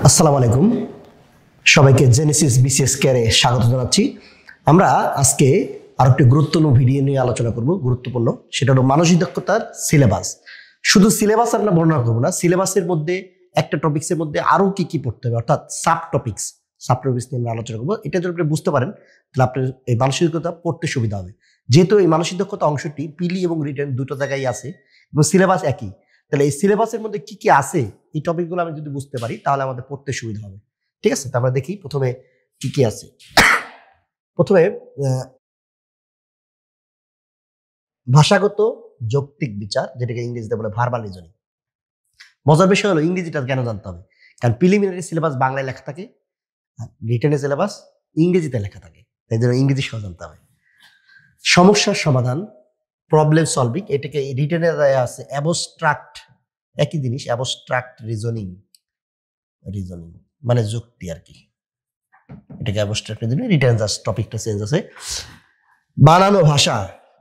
আসসালামু আলাইকুম, সবাইকে জেনেসিস বিসিএস কেয়ারে স্বাগত জানাচ্ছি। আমরা আজকে আরো একটি গুরুত্বপূর্ণ ভিডিও নিয়ে আলোচনা করব। গুরুত্বপূর্ণ সেটা হলো মানসিক দক্ষতার সিলেবাস। শুধু সিলেবাস আমরা বর্ণনা করবো না, সিলেবাসের মধ্যে একটা টপিক্সের মধ্যে আরো কি কি পড়তে হবে, অর্থাৎ সাব টপিক্স নিয়ে আমরা আলোচনা করবো। এটা যদি আপনি বুঝতে পারেন তাহলে আপনার এই মানসিক দক্ষতা পড়তে সুবিধা হবে। যেহেতু এই মানসিক দক্ষতা অংশটি পিলি এবং রিটেন দুটো জায়গায় আছে এবং সিলেবাস একই, তাহলে এই সিলেবাসের মধ্যে কি কি আছে এই টপিকগুলো আমি যদি বুঝতে পারি তাহলে আমাদের পড়তে সুবিধা হবে। ঠিক আছে, তারপরে দেখি প্রথমে কি কি আছে। প্রথমে ভাষাগত যৌক্তিক বিচার, যেটাকে ইংরেজিতে বলে ভার্বাল রিজনিং। মজার বিষয় হলো ইংরেজিটা কেন জানতে হবে, কারণ প্রিলিমিনারি সিলেবাস বাংলায় লেখা থাকে, রিটেনের সিলেবাস ইংরেজিতে লেখা থাকে, তাই জন্য ইংরেজি সহ জানতে হবে। সমস্যার সমাধান, প্রবলেম সলভিং, এটাকে রিটেনের আছে অ্যাবস্ট্রাক্ট, একই জিনিস অ্যাবস্ট্রাক্ট রিজনিং মানে যুক্তি আর কি, এটাকে অ্যাবস্ট্রাক্ট রিজনিং, রিটেন জাস্ট টপিকটা চেঞ্জ আছে। বানানো ভাষা,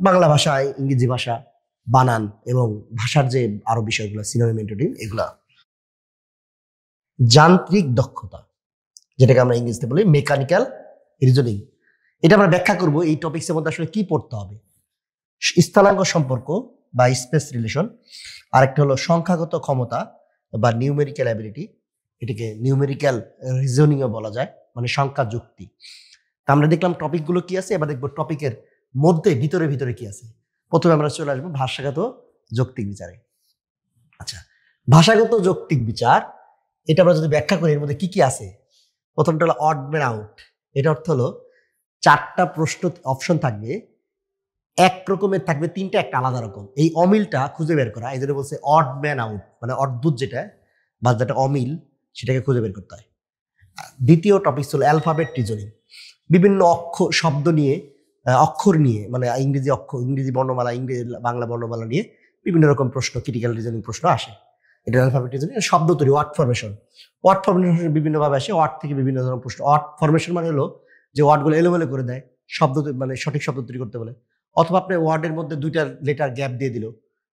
বাংলা ভাষা ইংরেজি ভাষা, বানান এবং ভাষার যে আরো বিষয়গুলো সিনোনিম এন্টোনিম এগুলা। যান্ত্রিক দক্ষতা, যেটাকে আমরা ইংরেজিতে বলি মেকানিক্যাল রিজনিং, এটা আমরা ব্যাখ্যা করব এই টপিক্সের মধ্যে আসলে কি পড়তে হবে। স্থানাঙ্ক সম্পর্ক বা স্পেস রিলেশন, আরেকটা হলো সংখ্যাগত ক্ষমতা বা নিউমেরিক্যাল অ্যাবিলিটি, এটাকে নিউমেরিক্যাল রিজনিংও বলা যায়, মানে সংখ্যা যুক্তি। তা আমরা দেখলাম টপিকগুলো কি আছে, এবার দেখবো টপিকের মধ্যে ভিতরে ভিতরে কি আছে। প্রথমে আমরা চলে আসবো ভাষাগত যৌক্তিক বিচারে। আচ্ছা, ভাষাগত যৌক্তিক বিচার এটা আমরা যদি ব্যাখ্যা করি এর মধ্যে কি কি আছে। প্রথমটা হলো অড ম্যান আউট, এটা অর্থ হলো চারটা প্রশ্ন অপশন থাকবে, এক রকমের থাকবে তিনটা একটা আলাদা রকম, এই অমিলটা খুঁজে বের করা, এই জন্য বলছে অড ম্যান আউট, মানে অদ্ভুত যেটা বা যেটা অমিল সেটাকে খুঁজে বের করতে হয়। দ্বিতীয় টপিক হলো অ্যালফাবেট রিজনিং, বিভিন্ন শব্দ নিয়ে অক্ষর নিয়ে, মানে ইংরেজি অক্ষর, ইংরেজি বর্ণমালা, ইংরেজি বাংলা বর্ণমালা নিয়ে বিভিন্ন রকম প্রশ্ন, ক্রিটিক্যাল রিজনিং প্রশ্ন আসে। এটা অ্যালফাবেট রিজনিং। শব্দ তৈরি, ওয়ার্ড ফরমেশন বিভিন্নভাবে আসে, ওয়ার্ড থেকে বিভিন্ন ধরনের প্রশ্ন। ওয়ার্ড ফরমেশন মানে হলো যে ওয়ার্ডগুলো এলোমেলো করে দেয়, শব্দ মানে সঠিক শব্দ তৈরি করতে বলে, অথবা আপনি ওয়ার্ডের মধ্যে দুইটা লেটার গ্যাপ দিয়ে দিল,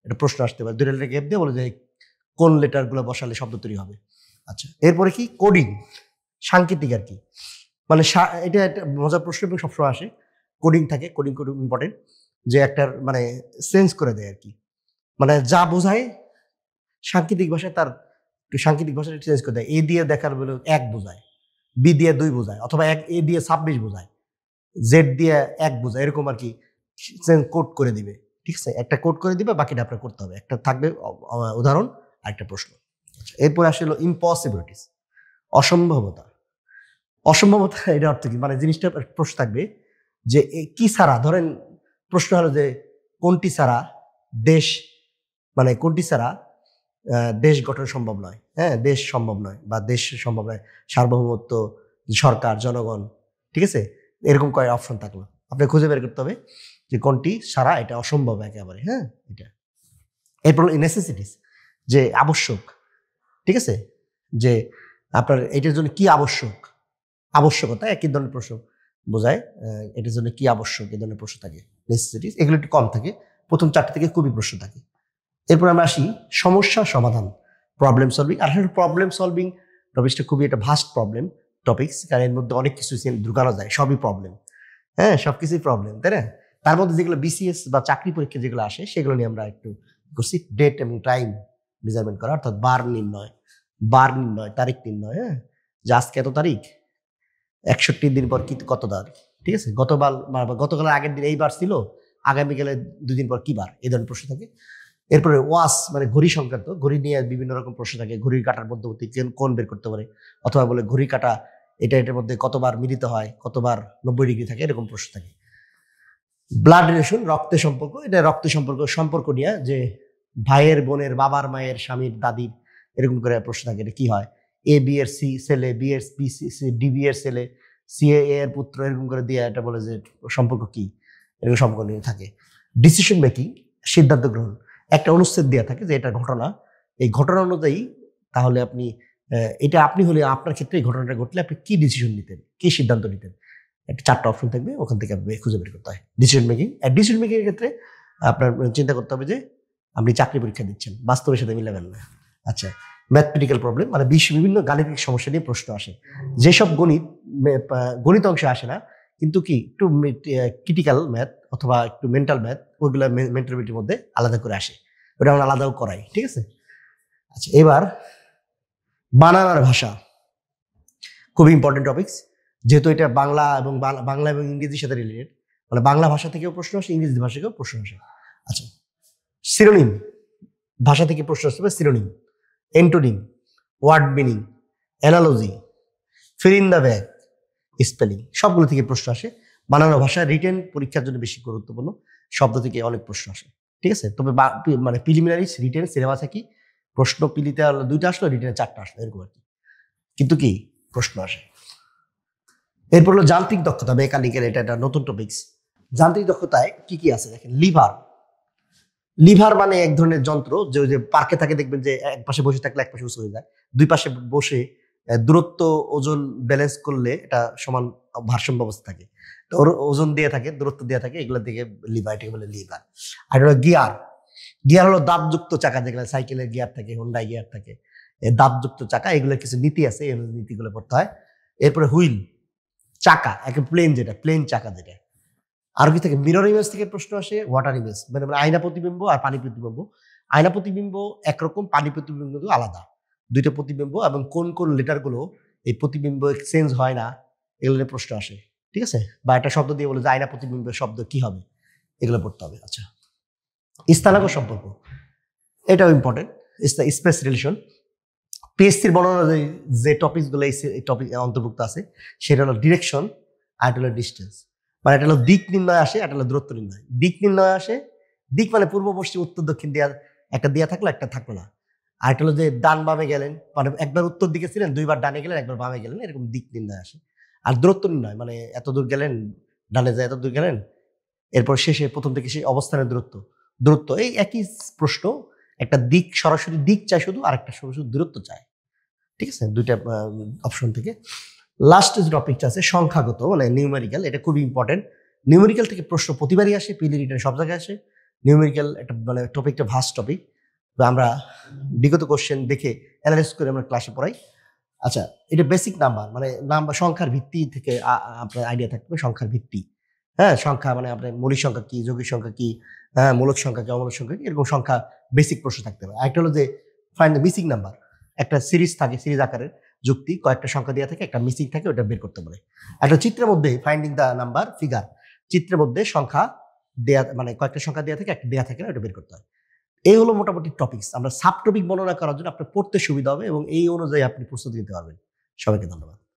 এটা প্রশ্ন আসতে পারে, দুইটা লেটার গ্যাপ দিয়ে বলে যে কোন লেটারগুলো বসালে শব্দ তৈরি হবে। আচ্ছা, এরপরে কি কোডিং, সাংকেতিক আর কি, মানে এটা একটা মজার প্রশ্ন এবং সবসময় আসে। কোডিং থাকে, কোডিং খুব ইম্পর্টেন্ট, যে একটার মানে সেন্স করে দেয় আর কি, মানে যা বোঝায় সাংকেতিক ভাষায় তার সাংকেতিক ভাষাটা চেঞ্জ করে দেয়। এ দিয়ে দেখার বলে 1 বোঝায়, বি দিয়ে 2 বোঝায়, অথবা এ দিয়ে 26 বোঝায়, জেড দিয়ে 1 বোঝায়, এরকম আর কি কোড করে দিবে। ঠিক আছে, একটা কোড করে দিবে, বাকিটা আপনার করতে হবে। একটা থাকবে উদাহরণ আর একটা প্রশ্ন। এরপরে আসলে ইম্পসিবিলিটিস, অসম্ভবতা। এটা অর্থ কি, মানে জিনিসটা প্রশ্ন থাকবে যে কি ছাড়া, ধরেন প্রশ্ন হলো যে কোনটি ছাড়া দেশ, মানে কোনটি ছাড়া দেশ গঠন সম্ভব নয়, হ্যাঁ দেশ সম্ভব নয় বা দেশ সম্ভব নয়, সার্বভৌমত্ব, সরকার, জনগণ। ঠিক আছে, এরকম কয়েক অপশন থাকলো, আপনি খুঁজে বের করতে হবে যে কোনটি ছাড়া এটা অসম্ভব একেবারে। হ্যাঁ, এটা। এরপর নেসেসিটিস, যে আবশ্যক। ঠিক আছে, যে আপনার এটার জন্য কি আবশ্যক, আবশ্যকতা একই ধরনের প্রশ্ন বোঝায়, এটার জন্য কি আবশ্যক, এই ধরনের প্রশ্ন থাকে। নেসেসিটিস এগুলো একটু কম থাকে, প্রথম 4টি থেকে খুবই প্রশ্ন থাকে। এরপর আমরা আসি সমস্যা সমাধান, প্রবলেম সলভিং। আর প্রবলেম সলভিং টপিকসটা খুবই একটা ভাস্ট প্রবলেম টপিক্স, কারণ এর মধ্যে অনেক কিছু ঢুকানো যায়, সবই প্রবলেম। হ্যাঁ, সবকিছুই প্রবলেম, তাই না? তার মধ্যে যেগুলো বিসিএস বা চাকরি পরীক্ষা যেগুলো আসে সেগুলো নিয়ে আমরা একটু করছি। ডেট এবং টাইম মেজারমেন্ট করা, অর্থাৎ বার নির্ণয়, তারিখ নির্ণয়। হ্যাঁ, যে আজকে এত তারিখ, 61 দিন পর কি কত তারিখ। ঠিক আছে, গতকালের আগের দিন এই বার ছিল, আগামীকালে 2 দিন পর কি বার, এই ধরনের প্রশ্ন থাকে। এরপরে ওয়াচ মানে ঘড়ি সংক্রান্ত, ঘড়ি নিয়ে বিভিন্ন রকম প্রশ্ন থাকে, ঘড়ির কাটার মধ্যবর্তী কোণ বের করতে পারে, অথবা বলে ঘড়ি কাটা এটার মধ্যে কতবার মিলিত হয়, কতবার 90 ডিগ্রি থাকে, এরকম প্রশ্ন থাকে। ব্লাড রিলেশন, রক্তের সম্পর্ক, এটা রক্তের সম্পর্ক নিয়ে, যে ভাইয়ের বোনের, বাবার মায়ের, স্বামীর দাদির, এরকম করে প্রশ্ন থাকে। এটা কি হয়, এ বি এর সি ছেলে, বি এর বি ডি বি এর ছেলে, সি এর পুত্র, এরকম করে দিয়ে এটা বলে যে সম্পর্ক কি, এরকম সম্পর্ক নিয়ে থাকে। ডিসিশন মেকিং, সিদ্ধান্ত গ্রহণ, একটা অনুচ্ছেদ দেওয়া থাকে যে এটা ঘটনা, এই ঘটনা অনুযায়ী তাহলে আপনি এটা আপনি হলে আপনার ক্ষেত্রে এই ঘটনাটা ঘটলে আপনি কি ডিসিশন নিতেন, কি সিদ্ধান্ত নিতেন। একটা 4টা অপশন থাকবে, ওখান থেকে আপনি খুঁজে বের করতে হয় ডিসিশন মেকিং। আর ডিসিশন মেকিং এর ক্ষেত্রে আপনার চিন্তা করতে হবে যে আপনি চাকরি পরীক্ষা দিচ্ছেন, বাস্তবের সাথে মিলাবেন না। আচ্ছা, ম্যাথমেটিক্যাল প্রবলেম, মানে বিভিন্ন গাণিতিক সমস্যা নিয়ে প্রশ্ন আসে। যেসব গণিত অংশে আসে না, কিন্তু কি একটু ক্রিটিক্যাল ম্যাথ অথবা একটু মেন্টাল ম্যাথ, ওইগুলো মেন্টালিটির মধ্যে আলাদা করে আসে, ওটা আমরা আলাদাও করাই। ঠিক আছে। আচ্ছা, এবার বানানার ভাষা খুবই ইম্পর্টেন্ট টপিকস, যেহেতু এটা বাংলা এবং ইংরেজির সাথে রিলেটেড, মানে বাংলা ভাষা থেকেও প্রশ্ন আসে, ইংরেজি ভাষা থেকেও প্রশ্ন আসে। আচ্ছা, সিনোনিম ভাষা থেকে প্রশ্ন আসবে, synonym, antonym, word meaning, analogy, fill in the back, spelling, সবগুলো থেকে প্রশ্ন আসে। বানানো ভাষা রিটেন পরীক্ষার জন্য বেশি গুরুত্বপূর্ণ, শব্দ থেকে অনেক প্রশ্ন আসে। ঠিক আছে। তবে মানে প্রিলিমিনারিজ রিটেন সিলেবাস কি প্রশ্ন, পিলিতে 2টা আসলো, রিটেনে 4টা আসলো, এরকম আর কি, কিন্তু কি প্রশ্ন আসে। এরপর হলো যান্ত্রিক দক্ষতা, মেকানিক্যাল, এটা একটা নতুন টপিকস। যান্ত্রিক দক্ষতায় কি কি আছে দেখেন। লিভার মানে এক ধরনের যন্ত্র, যে পার্কে থাকে, দেখবেন যে এক পাশে বসে থাকলে এক পাশে উঁচু হয়ে যায়, দুই পাশে বসে দূরত্ব ওজন ব্যালেন্স করলে এটা সমান ভারসাম্য অবস্থা থাকে। তো ওজন দিয়ে থাকে, দূরত্ব দিয়ে থাকে, এগুলো দিকে লিভার, এটাকে বলে লিভার। আর হলো গিয়ার হলো দাবযুক্ত চাকা, যেগুলো সাইকেলের গিয়ার থাকে, হোন্ডাই গিয়ার থাকে, দাবযুক্ত চাকা, এগুলোর কিছু নীতি আছে, এই নীতিগুলো পড়তে হয়। এরপরে হুইল, চাকা, একটা প্লেন চাকা যেটা। আর কি থেকে মিরর ইমেজ থেকে প্রশ্ন আসে, ওয়াটার ইমেজ, মানে আয়না প্রতিবিম্ব আর পানি প্রতিবিম্ব। আয়না প্রতিবিম্ব একরকম, পানি প্রতিবিম্ব আলাদা, দুইটা প্রতিবিম্ব, এবং কোন কোন লেটার গুলো এই প্রতিবিম্ব এক্সচেঞ্জ হয় না, এগুলো নিয়ে প্রশ্ন আসে। ঠিক আছে। বা একটা শব্দ দিয়ে বলে যে আয়না প্রতিবিম্বের শব্দ কি হবে, এগুলো পড়তে হবে। আচ্ছা, স্থানাঙ্ক সম্পর্ক, এটাও ইম্পর্টেন্ট। স্পেস রিলেশন, পিএসসির বর্ণনা যে টপিকসগুলো এই টপিক অন্তর্ভুক্ত আছে, সেটা হলো ডিরেকশন, আর এটা হলো ডিস্টেন্স। মানে এটা হলো দিক নির্ণয় আসে, এটা হলো দূরত্ব নির্ণয়। দিক নির্ণয় আসে, দিক মানে পূর্ব পশ্চিম উত্তর দক্ষিণ দেওয়া, একটা দেওয়া থাকলো, একটা থাকলো না। আর এটা হলো যে ডান বামে গেলেন, মানে একবার উত্তর দিকে ছিলেন, দুইবার ডানে গেলেন, একবার বামে গেলেন, এরকম দিক নির্ণয় আসে। আর দূরত্ব নির্ণয় মানে এত দূর গেলেন, ডানে যায় এত দূর গেলেন, এরপর শেষে প্রথম থেকে সেই অবস্থানের দূরত্ব এই একই প্রশ্ন, একটা দিক সরাসরি দিক চায় শুধু, আর একটা সরাসরি দূরত্ব চায়। ঠিক আছে, দুইটা অপশন থেকে। লাস্ট যে টপিকটা আছে সংখ্যাগত, মানে নিউমেরিক্যাল, এটা খুবই ইম্পর্টেন্ট। নিউমেরিক্যাল থেকে প্রশ্ন প্রতিবারই আসে, পিলি রিটার্ন সব জায়গায় আসে। নিউমেরিক্যাল একটা মানে টপিকটা ভাস্ট টপিক, আমরা বিগত কোশ্চেন দেখে অ্যানালাইজ করে আমরা ক্লাসে পড়াই। আচ্ছা, এটা বেসিক নাম্বার, মানে নাম্বার সংখ্যার ভিত্তি থেকে আপনার আইডিয়া থাকবে, সংখ্যার ভিত্তি। হ্যাঁ, সংখ্যা মানে আপনার মৌলিক সংখ্যা কি, যৌগিক সংখ্যা কি, হ্যাঁ, মূলক সংখ্যা কি, অমূলক সংখ্যা কি, এরকম সংখ্যা বেসিক প্রশ্ন থাকতে হবে। একটা হলো যে ফাইন্ড দ্য মিসিং নাম্বার, একটা সিরিজ থাকে, সিরিজ আকারের যুক্তি, কয়েকটা সংখ্যা দেওয়া থাকে, একটা মিসিং থাকে, ওটা বের করতে বলে। একটা চিত্রের মধ্যে ফাইন্ডিং দ্য নাম্বার ফিগার, চিত্রের মধ্যে সংখ্যা দেয়া, মানে কয়েকটা সংখ্যা দেওয়া থাকে, একটা দেওয়া থাকে না, ওটা বের করতে হয়। এই হলো মোটামুটি টপিকস। আমরা সাব টপিক বর্ণনা করার জন্য আপনার পড়তে সুবিধা হবে, এবং এই অনুযায়ী আপনি প্রস্তুতি নিতে পারবেন। সবাইকে ধন্যবাদ।